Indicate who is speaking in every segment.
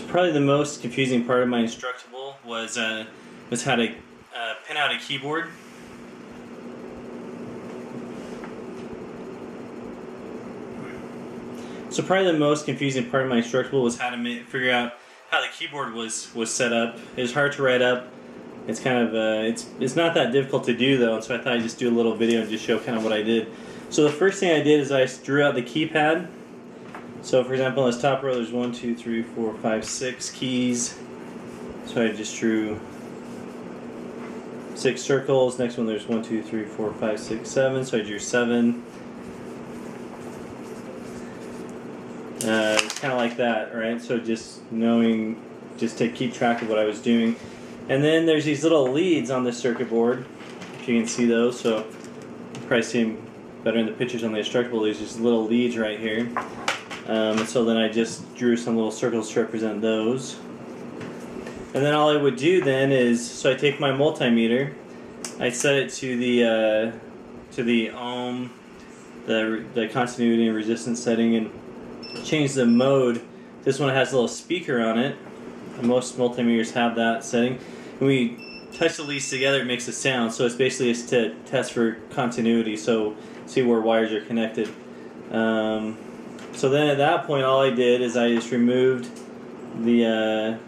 Speaker 1: Probably the most confusing part of my Instructable was how to pin out a keyboard. So probably the most confusing part of my Instructable was how to figure out how the keyboard was set up. It was hard to write up. It's kind of it's not that difficult to do though, and so I thought I'd just do a little video and just show kind of what I did. So the first thing I did is I drew out the keypad. So for example, on this top row there's 1, 2, 3, 4, 5, 6 keys. So I just drew 6 circles. Next one there's 1, 2, 3, 4, 5, 6, 7. So I drew 7. It's kind of like that, right? So just knowing, just to keep track of what I was doing. And then there's these little leads on this circuit board, if you can see those. So you probably see them better in the pictures on the Instructable. There's just little leads right here. And so then I just drew some little circles to represent those. And then all I would do then is, so I take my multimeter, I set it to the ohm, the continuity and resistance setting, and change the mode. This one has a little speaker on it. Most multimeters have that setting. When we touch the leads together, it makes a sound. So it's basically just to test for continuity, so see where wires are connected. So then at that point, all I did is I just removed the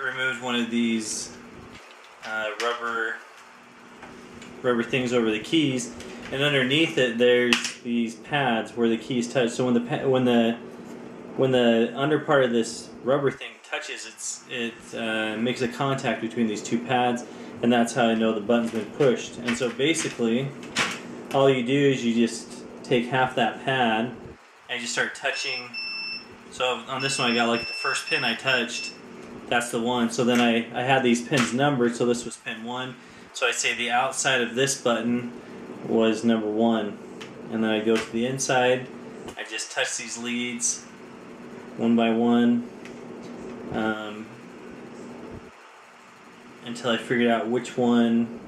Speaker 1: removed one of these rubber things over the keys, and underneath it there's these pads where the keys touch. So when the under part of this rubber thing touches, it makes a contact between these two pads, and that's how I know the button's been pushed. And so basically, all you do is you just take half that pad and you just start touching. So on this one I got like the first pin I touched, that's the one. So then I had these pins numbered, so this was pin 1. So I say the outside of this button was number 1. And then I go to the inside, I just touch these leads one by one until I figured out which one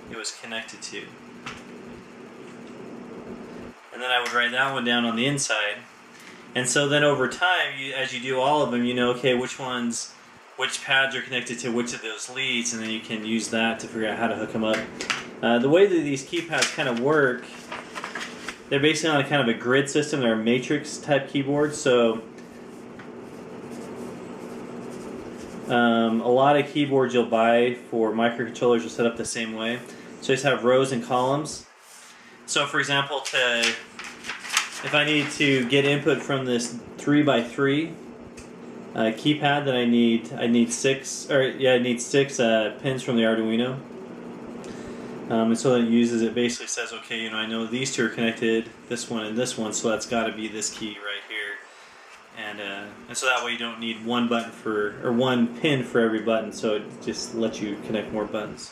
Speaker 1: it was connected to. And then I would write that one down on the inside. And so then over time, as you do all of them, you know, okay, which pads are connected to which of those leads, and then you can use that to figure out how to hook them up. The way that these keypads kind of work, they're basically on a kind of a grid system. They're a matrix type keyboard. So a lot of keyboards you'll buy for microcontrollers are set up the same way. So you just have rows and columns. So for example, if I need to get input from this 3x3 keypad, then I need 6 pins from the Arduino. And so then it uses, it basically says, okay, you know, I know these two are connected, this one and this one, so that's got to be this key right here. And so that way you don't need one pin for every button, so it just lets you connect more buttons.